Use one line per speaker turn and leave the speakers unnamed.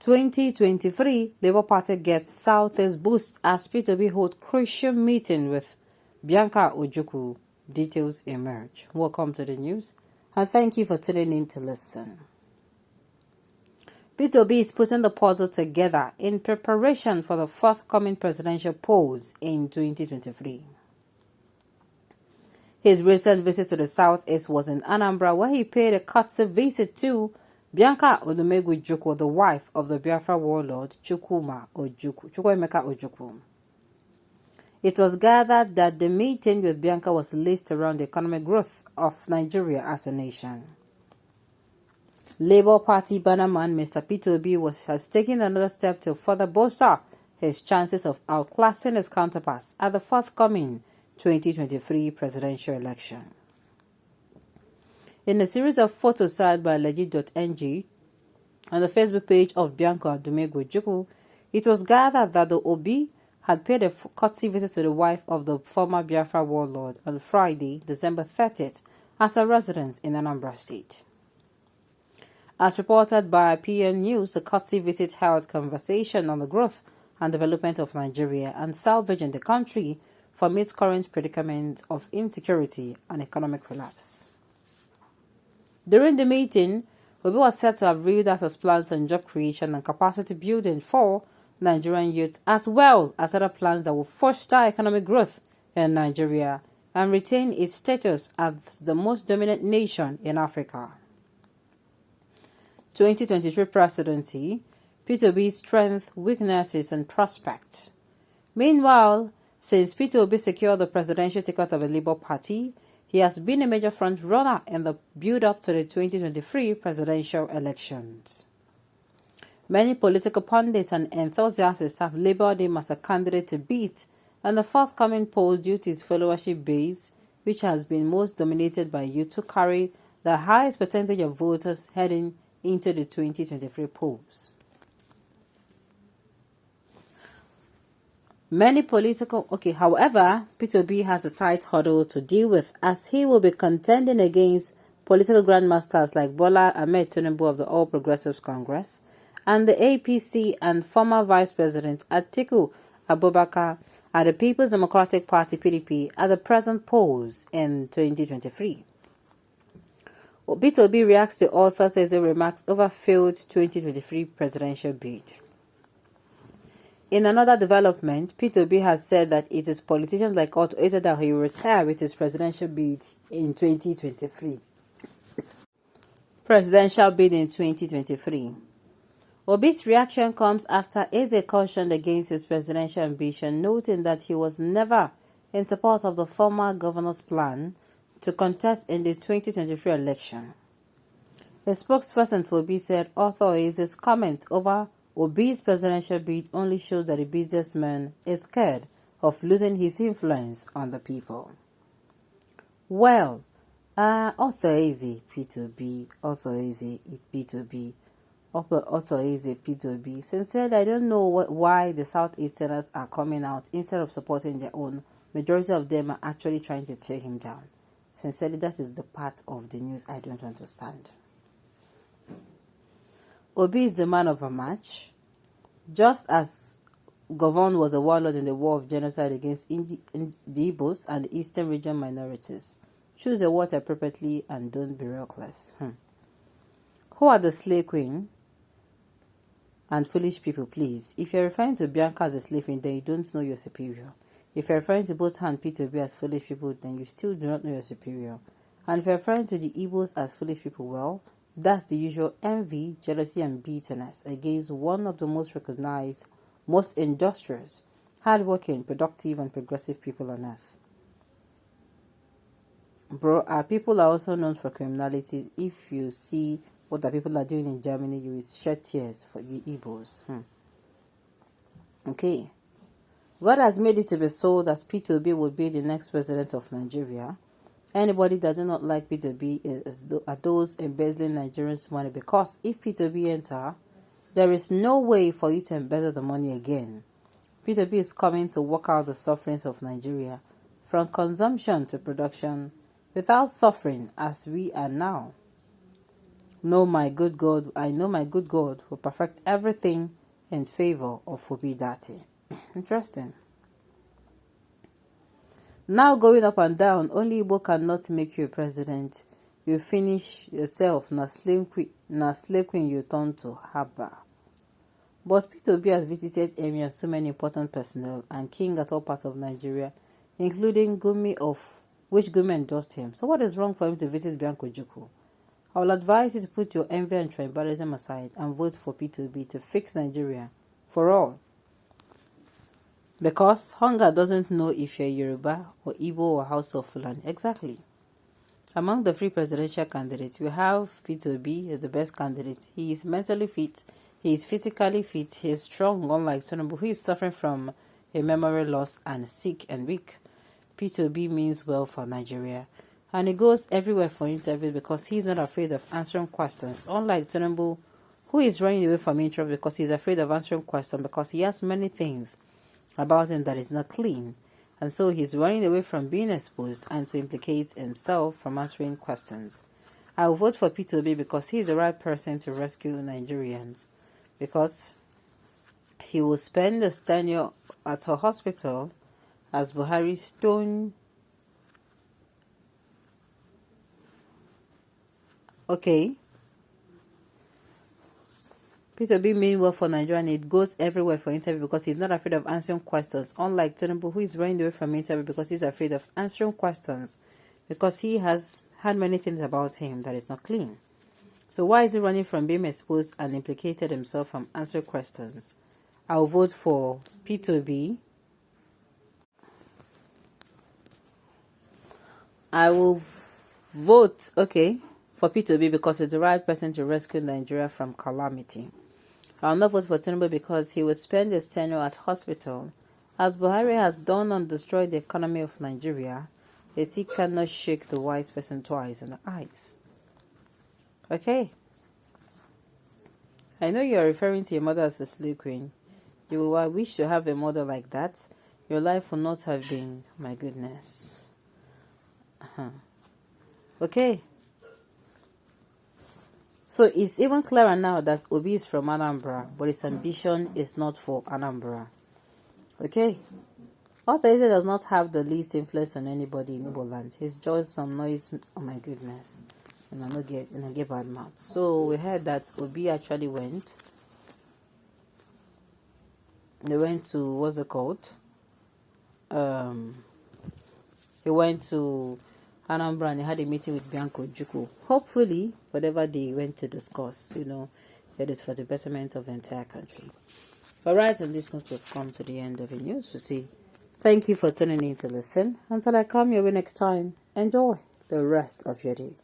2023, Labour Party gets Southeast boost as P2B hold crucial meeting with Bianca Ojukwu. Details emerge. Welcome to the news, and thank you for tuning in to listen. P2B is putting the puzzle together in preparation for the forthcoming presidential polls in 2023. His recent visit to the Southeast was in Ijangbara, where he paid a courtesy visit to Bianca Ojukwu, the wife of the Biafra warlord Chukwemeka Ojukwu. It was gathered that the meeting with Bianca was laced around the economic growth of Nigeria as a nation. Labour Party bannerman Mr. P2B has taken another step to further bolster his chances of outclassing his counterparts at the forthcoming 2023 presidential election. In a series of photos shared by legit.ng on the Facebook page of Bianca Ojukwu, it was gathered that the Obi had paid a courtesy visit to the wife of the former Biafra warlord on Friday, December 30th, as a resident in Anambra State. As reported by PM News, the courtesy visit held conversation on the growth and development of Nigeria and salvaging the country from its current predicament of insecurity and economic collapse. During the meeting, Obi was said to have read out his plans on job creation and capacity building for Nigerian youth, as well as other plans that will foster economic growth in Nigeria and retain its status as the most dominant nation in Africa. 2023 presidency, P2B's strength, weaknesses, and prospect. Meanwhile, since P2B secured the presidential ticket of the Labour Party, he has been a major front-runner in the build-up to the 2023 presidential elections. Many political pundits and enthusiasts have labeled him as a candidate to beat in the forthcoming polls due to his followership base, which has been most dominated by youth who carry the highest percentage of voters heading into the 2023 polls. However, P2B has a tight hurdle to deal with as he will be contending against political grandmasters like Bola Ahmed Tinubu of the All Progressives Congress and the APC and former Vice President Atiku Abubakar at the People's Democratic Party (PDP) at the present polls in 2023. P2B reacts to authors as remarks over failed 2023 presidential bid. In another development, P2B has said that it is politicians like Otto Eze that he will retire with his presidential bid in 2023. Presidential bid in 2023. Obi's reaction comes after Eze cautioned against his presidential ambition, noting that he was never in support of the former governor's plan to contest in the 2023 election. A spokesperson for Obi said Author Eze's comment over Obi's presidential bid only shows that the businessman is scared of losing his influence on the people. Well, Author Eze, P2B, Author Eze, P2B, Author Eze, P2B. Sincerely, I don't know why the Southeasterners are coming out instead of supporting their own. Majority of them are actually trying to tear him down. Sincerely, that is the part of the news I don't understand. Obi is the man of a match. Just as Govon was a warlord in the war of genocide against the Igbos and the Eastern region minorities. Choose a word appropriately and don't be reckless. Who are the slave queen and foolish people, please? If you're referring to Bianca as a slave queen, then you don't know your superior. If you're referring to both and P2B as foolish people, then you still do not know your superior. And if you're referring to the Igbos as foolish people, well, that's the usual envy, jealousy, and bitterness against one of the most recognized, most industrious, hardworking, productive, and progressive people on earth. Bro, our people are also known for criminality. If you see what the people are doing in Germany, you will shed tears for the Igbos. Okay. God has made it to be so that P2B would be the next president of Nigeria. Anybody that do not like P2B are those embezzling Nigerians' money, because if P2B enter, there is no way for you to embezzle the money again. P2B is coming to work out the sufferings of Nigeria from consumption to production without suffering as we are now. I know my good God will perfect everything in favor of Obi Dati. Interesting. Now going up and down, only Igbo cannot make you a president. You finish yourself, na slave queen you turn to haba. But P2B has visited Emir so many important personnel and king at all parts of Nigeria, including Gumi which Gumi endorsed him. So what is wrong for him to visit Bianco Juku? I will advise you to put your envy and tribalism aside and vote for P2B to fix Nigeria for all. Because hunger doesn't know if you're Yoruba or Igbo or House of Fulani. Exactly. Among the three presidential candidates, we have P2B as the best candidate. He is mentally fit, he is physically fit, he is strong, unlike Tinubu, who is suffering from a memory loss and sick and weak. P2B means well for Nigeria. And he goes everywhere for interviews because he's not afraid of answering questions. Unlike Tinubu, who is running away from interviews because he's afraid of answering questions because he has many things about him that is not clean. And so he's running away from being exposed and to implicate himself from answering questions. I will vote for P2B because he is the right person to rescue Nigerians. Because he will spend his tenure at a hospital as Buhari stone. Okay. P2B mean well for Nigeria and it goes everywhere for interview because he's not afraid of answering questions. Unlike Tinubu, who is running away from interview because he's afraid of answering questions. Because he has had many things about him that is not clean. So why is he running from being exposed and implicated himself from answering questions? I will vote for P2B. I will vote, for P2B because he's the right person to rescue Nigeria from calamity. I will not vote for Tinubu because he will spend his tenure at hospital. As Buhari has done and destroyed the economy of Nigeria, a stick cannot shake the wise person twice in the eyes. Okay. I know you are referring to your mother as a slave queen. You will wish to have a mother like that. Your life will not have been, my goodness. Okay. So it's even clearer now that Obi is from Anambra, but his ambition is not for Anambra. Okay? Obviously does not have the least influence on anybody in Igbo land. He's just some noise, oh my goodness. And I get bad mouth. So we heard that Obi actually went. They went to, what's it called? He went to Anambra and he had a meeting with Bianco Juku. Hopefully, whatever they went to discuss, it is for the betterment of the entire country. Alright, on this note, we've come to the end of the news. We see. Thank you for tuning in to listen. Until I come your way next time, enjoy the rest of your day.